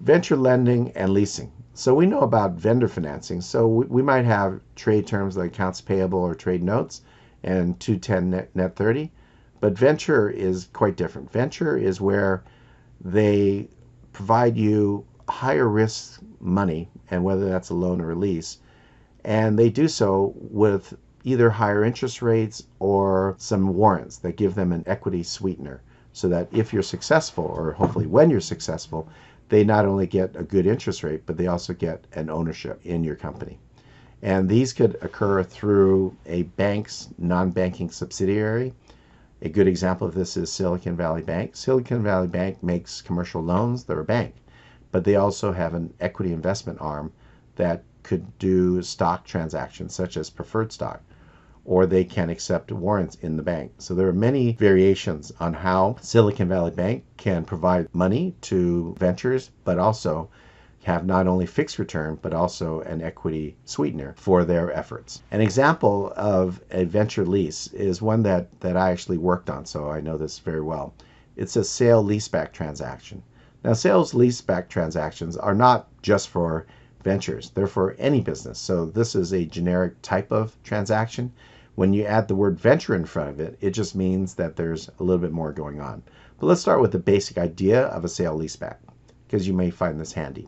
Venture lending and leasing. So we know about vendor financing. So we might have trade terms like accounts payable or trade notes and 210 net 30. But venture is quite different. Venture is where they provide you higher risk money, and whether that's a loan or a lease, and they do so with either higher interest rates or some warrants that give them an equity sweetener, so that if you're successful, or hopefully when you're successful, they not only get a good interest rate, but they also get an ownership in your company. And these could occur through a bank's non-banking subsidiary. A good example of this is Silicon Valley Bank. Silicon Valley Bank makes commercial loans. They're a bank, but they also have an equity investment arm that could do stock transactions such as preferred stock, or they can accept warrants in the bank. So there are many variations on how Silicon Valley Bank can provide money to ventures, but also have not only fixed return, but also an equity sweetener for their efforts. An example of a venture lease is one that I actually worked on, so I know this very well. It's a sale-leaseback transaction. Now, sales-leaseback transactions are not just for ventures, they're for any business. So this is a generic type of transaction. When you add the word venture in front of it, it just means that there's a little bit more going on. But let's start with the basic idea of a sale-leaseback, because you may find this handy.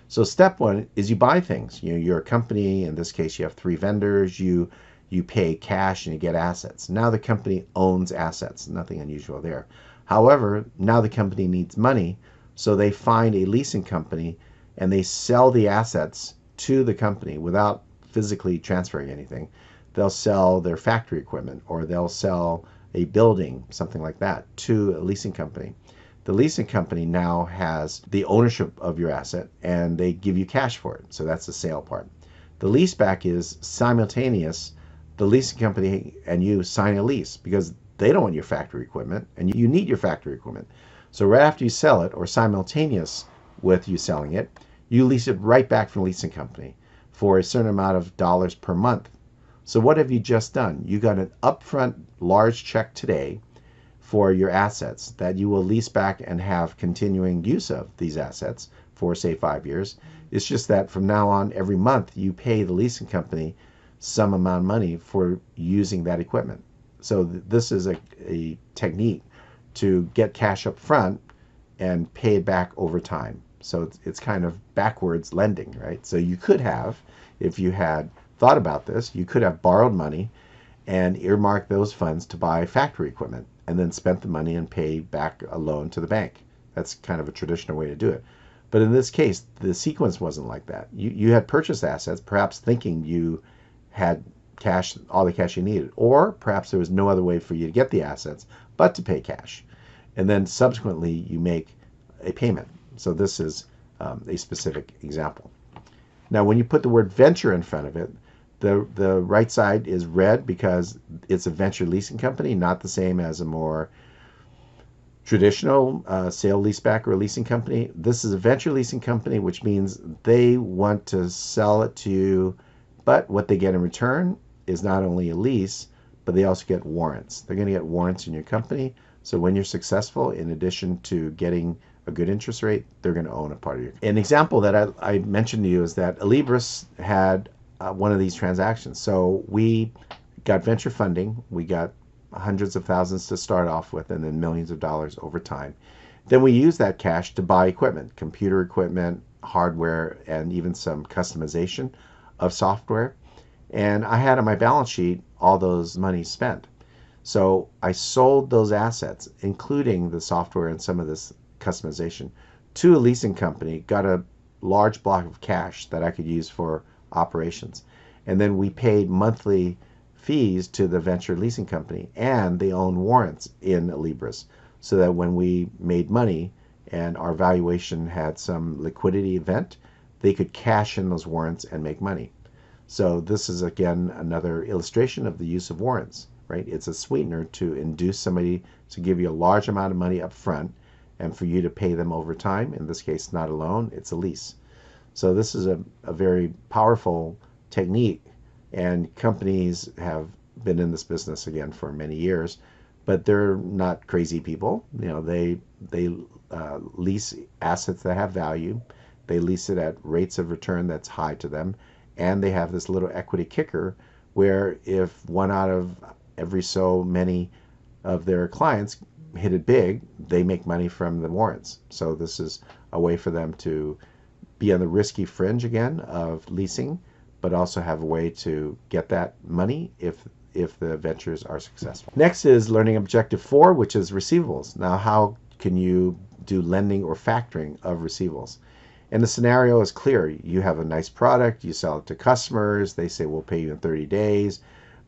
So step one is you buy things. You're a company. In this case, you have 3 vendors. You pay cash and you get assets. Now the company owns assets. Nothing unusual there. However, now the company needs money, so they find a leasing company and they sell the assets to the company without physically transferring anything. They'll sell their factory equipment, or they'll sell a building, something like that, to a leasing company. The leasing company now has the ownership of your asset and they give you cash for it. So that's the sale part. The lease back is simultaneous. The leasing company and you sign a lease because they don't want your factory equipment and you need your factory equipment. So right after you sell it, or simultaneous with you selling it, you lease it right back from the leasing company for a certain amount of dollars per month. So what have you just done? You got an upfront large check today for your assets that you will lease back and have continuing use of these assets for, say, 5 years. It's just that from now on, every month you pay the leasing company some amount of money for using that equipment. So this is a technique to get cash up front and pay it back over time. So it's kind of backwards lending, right? So you could have, if you had thought about this, you could have borrowed money and earmarked those funds to buy factory equipment, and then spent the money and pay back a loan to the bank. That's kind of a traditional way to do it. But in this case, the sequence wasn't like that. You had purchased assets, perhaps thinking you had cash, all the cash you needed, or perhaps there was no other way for you to get the assets but to pay cash. And then subsequently you make a payment. So this is a specific example. Now, when you put the word venture in front of it, the right side is red because it's a venture leasing company, not the same as a more traditional sale leaseback or leasing company. This is a venture leasing company, which means they want to sell it to you, but what they get in return is not only a lease, but they also get warrants. They're going to get warrants in your company. So when you're successful, in addition to getting a good interest rate, they're going to own a part of your. An example that I mentioned to you is that Alibris had one of these transactions. So we got venture funding. We got hundreds of thousands to start off with, and then millions of dollars over time. Then we used that cash to buy equipment, computer equipment, hardware, and even some customization of software. And I had on my balance sheet all those monies spent. So I sold those assets, including the software and some of this customization, to a leasing company, got a large block of cash that I could use for operations. And then we paid monthly fees to the venture leasing company, and they own warrants in Alibris, so that when we made money and our valuation had some liquidity event, they could cash in those warrants and make money. So this is, again, another illustration of the use of warrants, right? It's a sweetener to induce somebody to give you a large amount of money up front and for you to pay them over time. In this case, not a loan, it's a lease. So this is a very powerful technique, and companies have been in this business again for many years but they're not crazy people. They lease assets that have value. They lease it at rates of return that's high to them, and they have this little equity kicker where if one out of every so many of their clients hit it big, they make money from the warrants. So this is a way for them to be on the risky fringe again of leasing, but also have a way to get that money if the ventures are successful. Next is learning objective 4, which is receivables. Now, how can you do lending or factoring of receivables? And the scenario is clear. You have a nice product, you sell it to customers, they say we'll pay you in 30 days,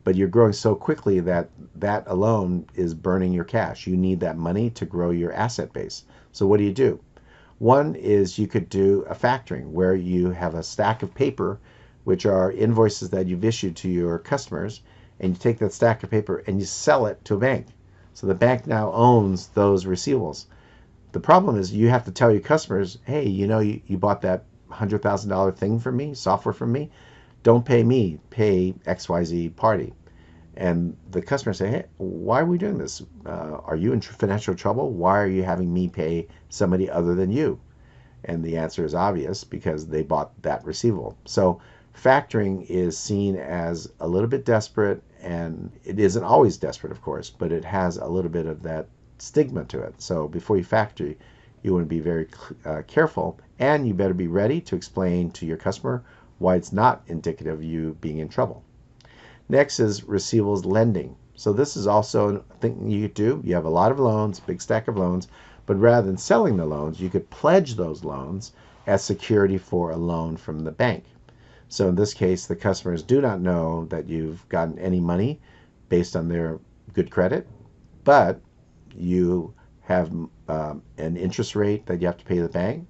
but you're growing so quickly that that alone is burning your cash. You need that money to grow your asset base. So what do? One is you could do a factoring where you have a stack of paper, which are invoices that you've issued to your customers, and you take that stack of paper and you sell it to a bank. So the bank now owns those receivables. The problem is you have to tell your customers, hey, you bought that $100,000 thing from me, software from me. Don't pay me, pay XYZ party. And the customers say, hey, why are we doing this? Are you in financial trouble? Why are you having me pay somebody other than you? And the answer is obvious, because they bought that receivable. So factoring is seen as a little bit desperate, and it isn't always desperate, of course, but it has a little bit of that stigma to it. So before you factor, you want to be very careful, and you better be ready to explain to your customer why it's not indicative of you being in trouble. Next is receivables lending. So this is also a thing you could do. You have a lot of loans, big stack of loans, but rather than selling the loans, you could pledge those loans as security for a loan from the bank. So in this case, the customers do not know that you've gotten any money based on their good credit, but you have an interest rate that you have to pay the bank,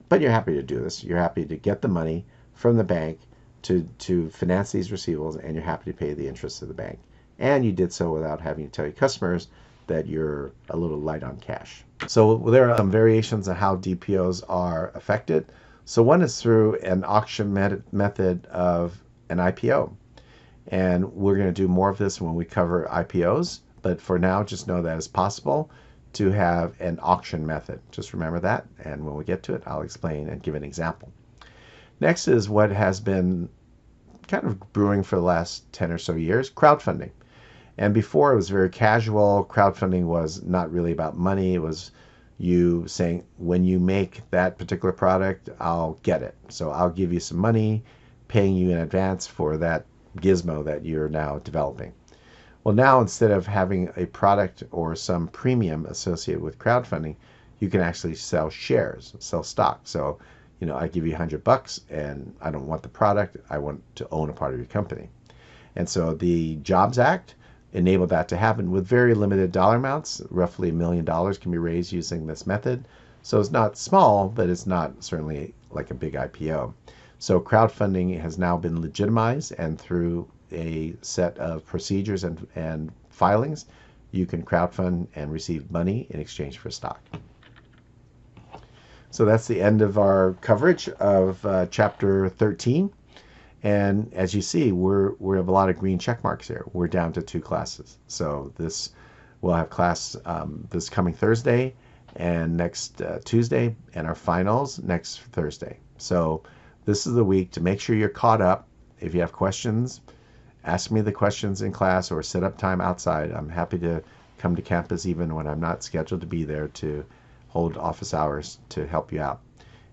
but you're happy to do this. You're happy to get the money from the bank to finance these receivables, and you're happy to pay the interest to the bank. And you did so without having to tell your customers that you're a little light on cash. So there are some variations on how DPOs are affected. So one is through an auction method of an IPO. And we're going to do more of this when we cover IPOs. But for now, just know that it's possible to have an auction method. Just remember that. And when we get to it, I'll explain and give an example. Next is what has been kind of brewing for the last 10 or so years, crowdfunding. And before, it was very casual. Crowdfunding was not really about money. It was you saying, when you make that particular product, I'll get it. So I'll give you some money, paying you in advance for that gizmo that you're now developing. Well, now instead of having a product or some premium associated with crowdfunding, you can actually sell shares, sell stock. So, I give you $100 and I don't want the product. I want to own a part of your company. And so the Jobs Act enabled that to happen with very limited dollar amounts. Roughly $1 million can be raised using this method. So it's not small, but it's not certainly like a big IPO. So crowdfunding has now been legitimized, and through a set of procedures and filings, you can crowdfund and receive money in exchange for stock. So that's the end of our coverage of Chapter 13. And as you see, we have a lot of green check marks here. We're down to 2 classes. So we'll have class this coming Thursday and next Tuesday, and our finals next Thursday. So this is the week to make sure you're caught up. If you have questions, ask me the questions in class or set up time outside. I'm happy to come to campus even when I'm not scheduled to be there to hold office hours to help you out.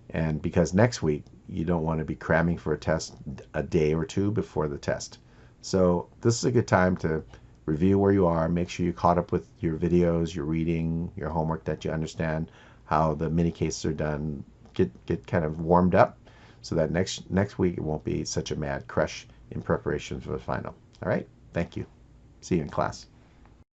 And because next week, you don't want to be cramming for a test a day or 2 before the test. So this is a good time to review where you are, make sure you caught up with your videos, your reading, your homework, that you understand how the mini cases are done, get kind of warmed up so that next week it won't be such a mad crush in preparation for the final. All right, thank you. See you in class.